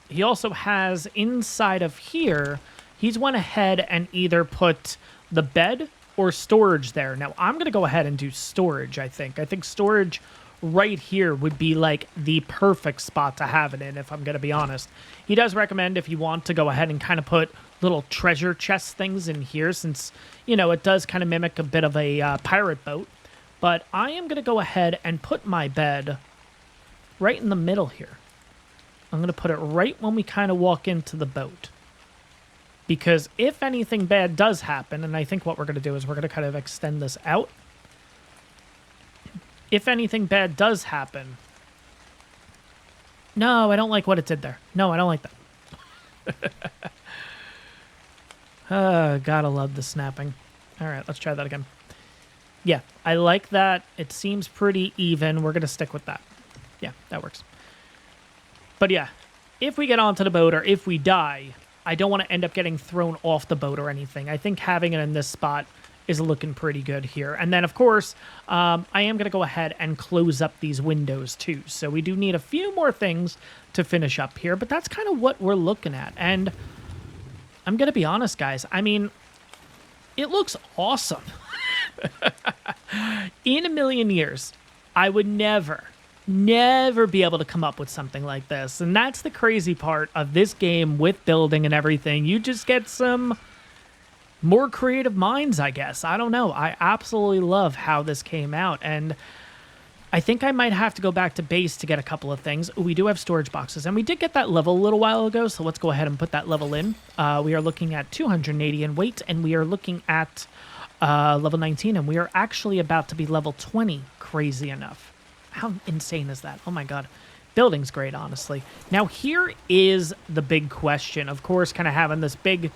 He also has inside of here, he's went ahead and either put the bed or storage there. Now, I'm going to go ahead and do storage, I think. I think storage right here would be like the perfect spot to have it in, if I'm going to be honest. He does recommend if you want to go ahead and kind of put little treasure chest things in here since, you know, it does kind of mimic a bit of a pirate boat. But I am going to go ahead and put my bed right in the middle here. I'm going to put it right when we kind of walk into the boat. Because if anything bad does happen, and I think what we're going to do is we're going to kind of extend this out. If anything bad does happen... No, I don't like what it did there. No, I don't like that. Gotta love the snapping. All right, let's try that again. Yeah, I like that. It seems pretty even. We're going to stick with that. Yeah, that works. But yeah, if we get onto the boat or if we die... I don't want to end up getting thrown off the boat or anything. I think having it in this spot is looking pretty good here. And then, of course, I am going to go ahead and close up these windows too. So we do need a few more things to finish up here, but that's kind of what we're looking at. And I'm going to be honest, guys. I mean, it looks awesome. In a million years, I would never be able to come up with something like this. And that's the crazy part of this game with building and everything. You just get some more creative minds, I guess. I don't know. I absolutely love how this came out. And I think I might have to go back to base to get a couple of things. Ooh, we do have storage boxes. And we did get that level a little while ago. So let's go ahead and put that level in. We are looking at 280 in weight. And we are looking at level 19. And we are actually about to be level 20. Crazy enough. How insane is that? Oh my god. Building's great, honestly. Now, here is the big question. Of course, kind of having this big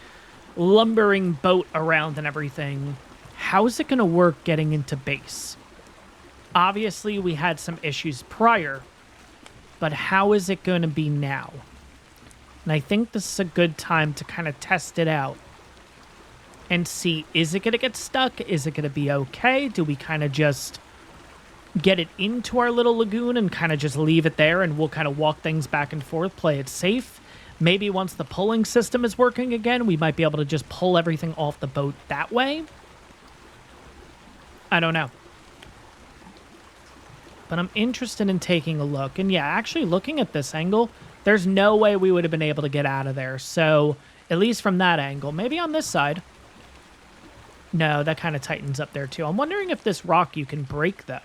lumbering boat around and everything. How is it going to work getting into base? Obviously, we had some issues prior, but how is it going to be now? And I think this is a good time to kind of test it out and see, is it going to get stuck? Is it going to be okay? Do we kind of just get it into our little lagoon and kind of just leave it there and we'll kind of walk things back and forth, play it safe? Maybe once the pulling system is working again, we might be able to just pull everything off the boat that way. I don't know. But I'm interested in taking a look. And yeah, actually looking at this angle, there's no way we would have been able to get out of there. So at least from that angle, maybe on this side. No, that kind of tightens up there too. I'm wondering if this rock you can break though.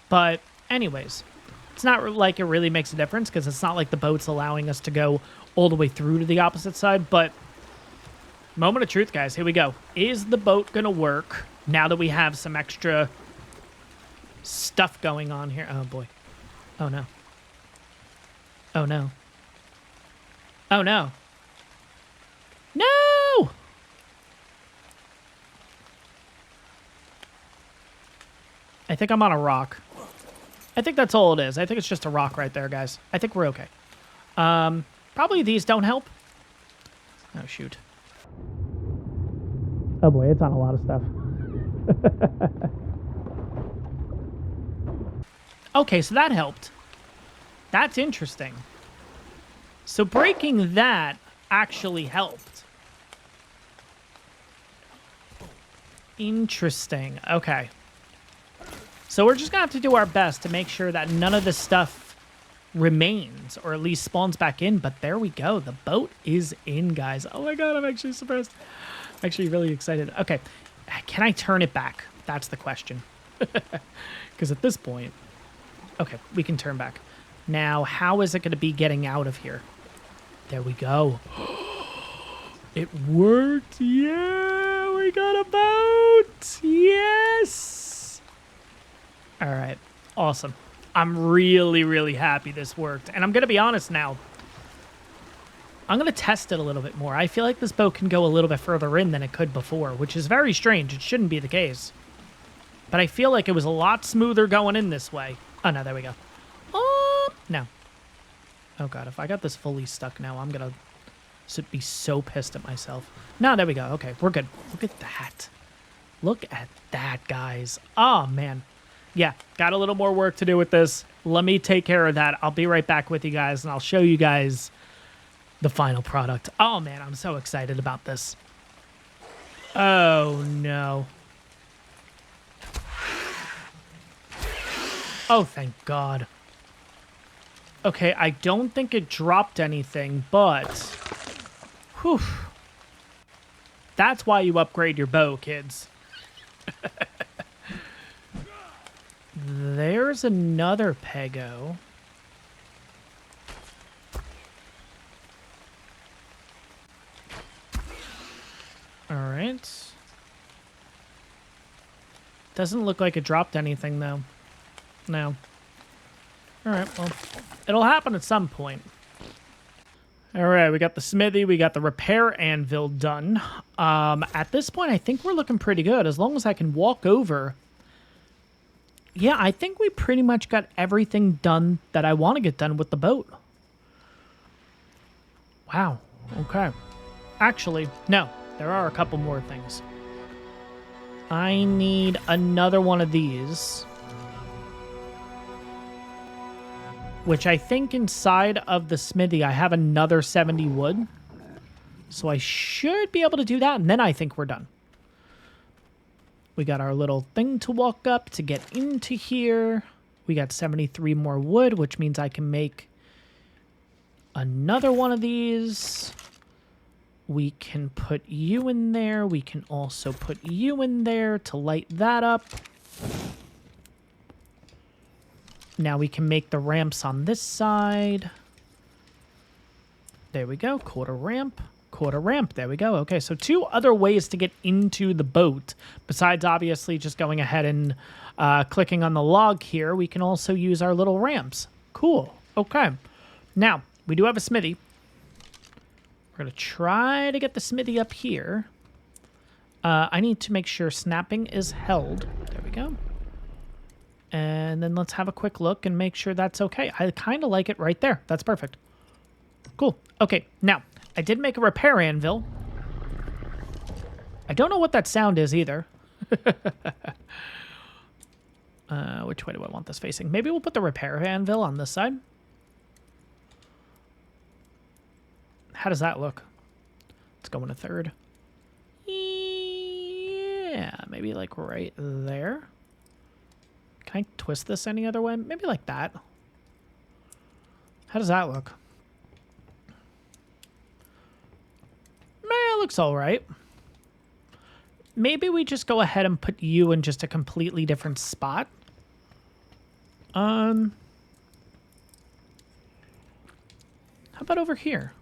But anyways, it's not like it really makes a difference because it's not like the boat's allowing us to go all the way through to the opposite side. But moment of truth, guys. Here we go. Is the boat going to work now that we have some extra stuff going on here? Oh, boy. Oh, no. Oh, no. Oh, no. No! I think I'm on a rock. I think that's all it is. I think it's just a rock right there, guys. I think we're okay. Probably these don't help. Oh, shoot. Oh, boy. It's on a lot of stuff. Okay, so that helped. That's interesting. So breaking that actually helped. Interesting. Okay. So we're just going to have to do our best to make sure that none of this stuff remains, or at least spawns back in. But there we go. The boat is in, guys. Oh my god, I'm actually surprised. I'm actually really excited. Okay. Can I turn it back? That's the question. Because at this point... Okay, we can turn back. Now, how is it going to be getting out of here? There we go. It worked. Yeah, we got a boat. Yes. All right, awesome. I'm really, really happy this worked. And I'm going to be honest now. I'm going to test it a little bit more. I feel like this boat can go a little bit further in than it could before, which is very strange. It shouldn't be the case. But I feel like it was a lot smoother going in this way. Oh, no, there we go. Oh, no. Oh, God, if I got this fully stuck now, I'm going to be so pissed at myself. No, there we go. Okay, we're good. Look at that. Look at that, guys. Oh, man. Yeah, got a little more work to do with this. Let me take care of that. I'll be right back with you guys, and I'll show you guys the final product. Oh, man, I'm so excited about this. Oh, no. Oh, thank God. Okay, I don't think it dropped anything, but... Whew. That's why you upgrade your bow, kids. There's another pego. Alright. Doesn't look like it dropped anything, though. No. Alright, well, it'll happen at some point. Alright, we got the smithy, we got the repair anvil done. At this point, I think we're looking pretty good. As long as I can walk over. Yeah, I think we pretty much got everything done that I want to get done with the boat. Wow, okay. Actually, no, there are a couple more things. I need another one of these. Which I think inside of the smithy, I have another 70 wood. So I should be able to do that, and then I think we're done. We got our little thing to walk up to get into here. We got 73 more wood, which means I can make another one of these. We can put you in there. We can also put you in there to light that up. Now we can make the ramps on this side. There we go. Quarter ramp. Quarter ramp. There we go. Okay, so 2 other ways to get into the boat. Besides, obviously, just going ahead and clicking on the log here, we can also use our little ramps. Cool. Okay. Now, we do have a smithy. We're going to try to get the smithy up here. I need to make sure snapping is held. There we go. And then let's have a quick look and make sure that's okay. I kind of like it right there. That's perfect. Cool. Okay, now, I did make a repair anvil. I don't know what that sound is either. Which way do I want this facing? Maybe we'll put the repair anvil on this side. How does that look? Let's go in a third. Yeah, maybe like right there. Can I twist this any other way? Maybe like that. How does that look? It looks all right. Maybe we just go ahead and put you in just a completely different spot. How about over here?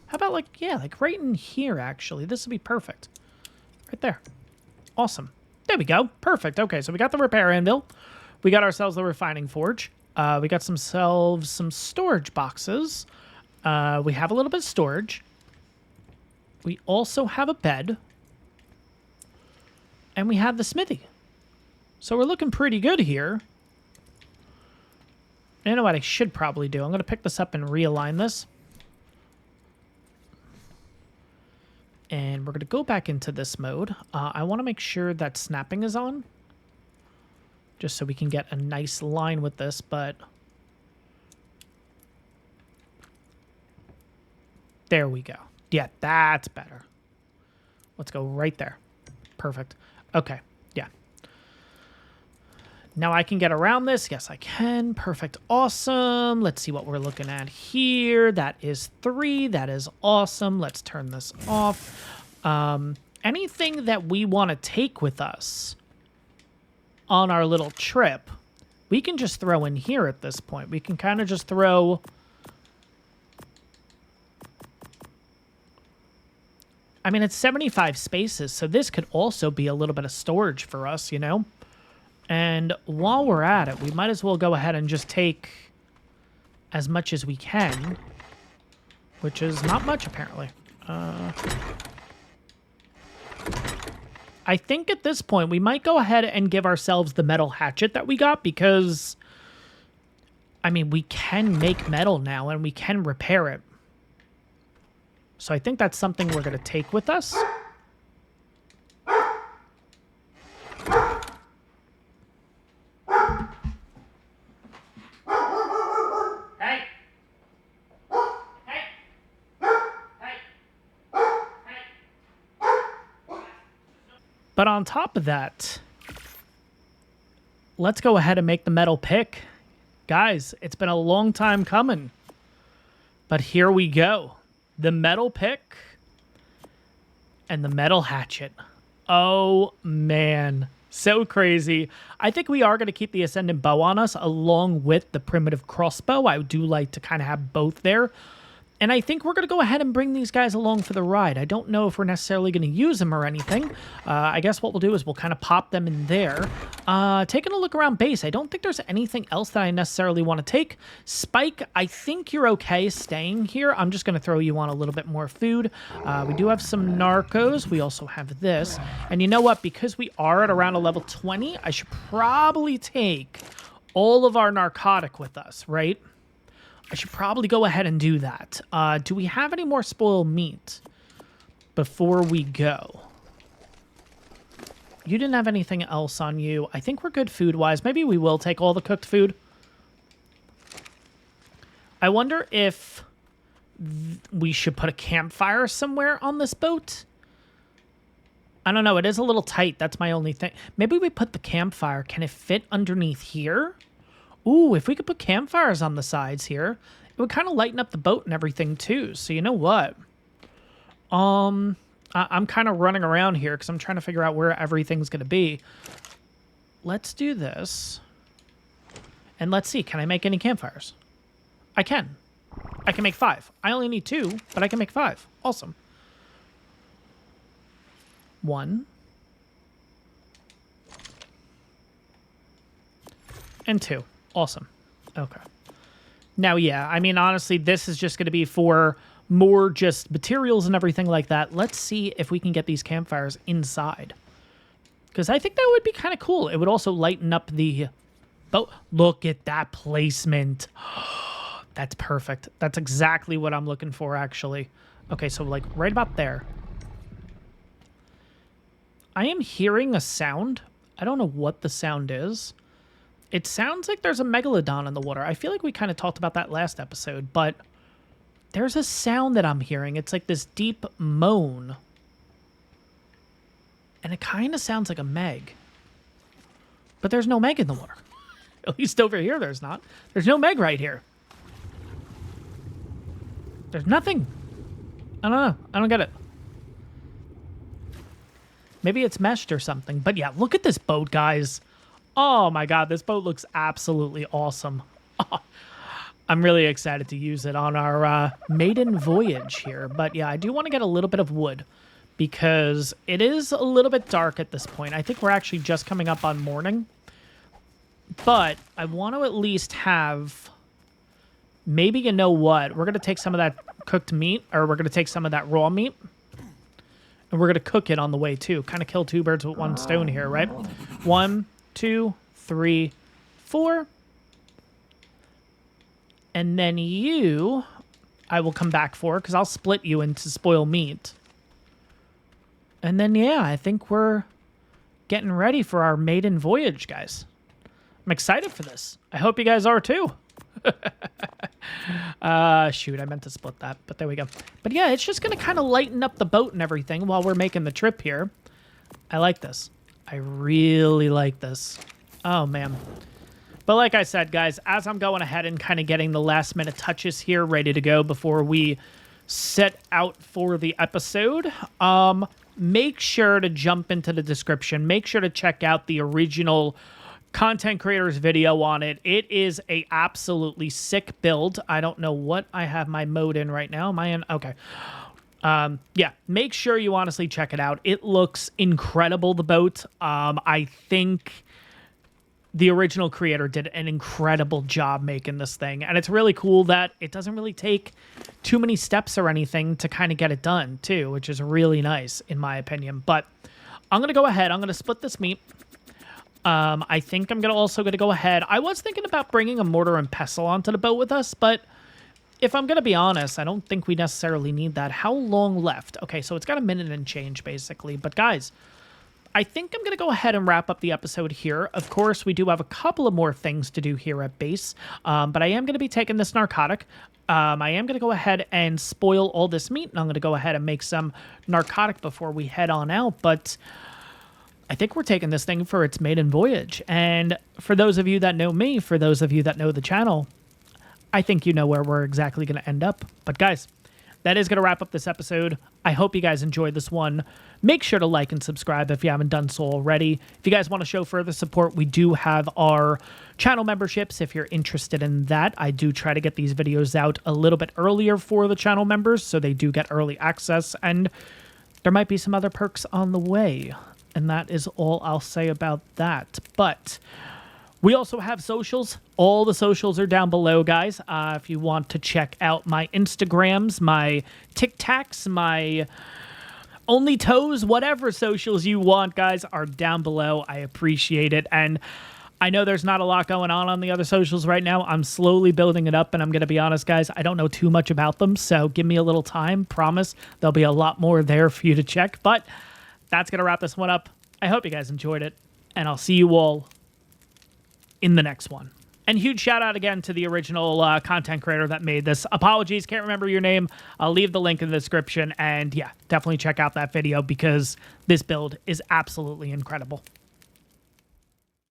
How about like, yeah, like right in here, actually. This would be perfect. Right there. Awesome. There we go. Perfect. Okay, so we got the repair anvil. We got ourselves the refining forge. We got some storage boxes. We have a little bit of storage. We also have a bed. And we have the smithy. So we're looking pretty good here. You know what I should probably do? I'm going to pick this up and realign this. And we're going to go back into this mode. I want to make sure that snapping is on. Just so we can get a nice line with this, but... There we go. Yeah, that's better. Let's go right there. Perfect. Okay, yeah. Now I can get around this. Yes, I can. Perfect. Awesome. Let's see what we're looking at here. That is 3. That is awesome. Let's turn this off. Anything that we want to take with us on our little trip, we can just throw in here at this point. We can kind of just throw... I mean, it's 75 spaces, so this could also be a little bit of storage for us, you know? And while we're at it, we might as well go ahead and just take as much as we can, which is not much, apparently. I think at this point, we might go ahead and give ourselves the metal hatchet that we got because, I mean, we can make metal now and we can repair it. So I think that's something we're going to take with us. Hey. Hey. Hey. But on top of that, let's go ahead and make the metal pick. Guys, it's been a long time coming. But here we go. The metal pick and the metal hatchet. Oh, man. So crazy. I think we are going to keep the Ascendant Bow on us along with the primitive crossbow. I do like to kind of have both there. And I think we're going to go ahead and bring these guys along for the ride. I don't know if we're necessarily going to use them or anything. I guess what we'll do is we'll kind of pop them in there. Taking a look around base, I don't think there's anything else that I necessarily want to take. Spike, I think you're okay staying here. I'm just going to throw you on a little bit more food. We do have some narcos. We also have this. And you know what? Because we are at around a level 20, I should probably take all of our narcotic with us, right? I should probably go ahead and do that. Do we have any more spoiled meat before we go? You didn't have anything else on you. I think we're good food-wise. Maybe we will take all the cooked food. I wonder if we should put a campfire somewhere on this boat. I don't know. It is a little tight. That's my only thing. Maybe we put the campfire. Can it fit underneath here? Ooh, if we could put campfires on the sides here, it would kind of lighten up the boat and everything too. So you know what? I'm kind of running around here because I'm trying to figure out where everything's going to be. Let's do this. And let's see, can I make any campfires? I can. I can make 5. I only need 2, but I can make 5. Awesome. 1. And 2. Awesome. Okay. Now, yeah, I mean, honestly, this is just going to be for more just materials and everything like that. Let's see if we can get these campfires inside. Because I think that would be kind of cool. It would also lighten up the boat. Look at that placement. That's perfect. That's exactly what I'm looking for, actually. Okay, so like right about there. I am hearing a sound. I don't know what the sound is. It sounds like there's a megalodon in the water. I feel like we kind of talked about that last episode, but there's a sound that I'm hearing. It's like this deep moan. And it kind of sounds like a Meg. But there's no Meg in the water. At least over here there's not. There's no Meg right here. There's nothing. I don't know. I don't get it. Maybe it's meshed or something. But yeah, look at this boat, guys. Oh my god, this boat looks absolutely awesome. I'm really excited to use it on our maiden voyage here. But yeah, I do want to get a little bit of wood because it is a little bit dark at this point. I think we're actually just coming up on morning. But I want to at least have... Maybe, you know what? We're going to take some of that cooked meat, or we're going to take some of that raw meat, and we're going to cook it on the way, too. Kind of kill two birds with one stone here, right? 1, 2, 3, 4. And then you, I will come back for, because I'll split you into spoiled meat. And then, yeah, I think we're getting ready for our maiden voyage, guys. I'm excited for this. I hope you guys are, too. Shoot, I meant to split that, but there we go. But yeah, it's just going to kind of lighten up the boat and everything while we're making the trip here. I like this. I really like this. Oh, man. But like I said, guys, as I'm going ahead and kind of getting the last minute touches here ready to go before we set out for the episode, make sure to jump into the description. Make sure to check out the original content creators video on it. It is a absolutely sick build. I don't know what I have my mode in right now. Am I in? Okay. Yeah, make sure you honestly check it out. It looks incredible, the boat. I think the original creator did an incredible job making this thing. And it's really cool that it doesn't really take too many steps or anything to kind of get it done, too, which is really nice, in my opinion. But I'm going to go ahead. I'm going to split this meat. I think I'm also going to go ahead. I was thinking about bringing a mortar and pestle onto the boat with us, but if I'm going to be honest, I don't think we necessarily need that. How long left? Okay, so it's got a minute and change, basically. But guys, I think I'm going to go ahead and wrap up the episode here. Of course, we do have a couple of more things to do here at base, but I am going to be taking this narcotic. I am going to go ahead and spoil all this meat, and I'm going to go ahead and make some narcotic before we head on out, but I think we're taking this thing for its maiden voyage. And for those of you that know me, for those of you that know the channel, I think you know where we're exactly going to end up. But guys, that is going to wrap up this episode. I hope you guys enjoyed this one. Make sure to like and subscribe if you haven't done so already. If you guys want to show further support, we do have our channel memberships. If you're interested in that, I do try to get these videos out a little bit earlier for the channel members, so they do get early access. And there might be some other perks on the way. And that is all I'll say about that. But we also have socials. All the socials are down below, guys. If you want to check out my Instagrams, my TikToks, my Only Toes, whatever socials you want, guys, are down below. I appreciate it. And I know there's not a lot going on the other socials right now. I'm slowly building it up, and I'm going to be honest, guys, I don't know too much about them. So give me a little time. Promise there'll be a lot more there for you to check. But that's going to wrap this one up. I hope you guys enjoyed it, and I'll see you all in the next one. And huge shout out again to the original content creator that made this. Apologies, can't remember your name. I'll leave the link in the description, and yeah, definitely check out that video because this build is absolutely incredible.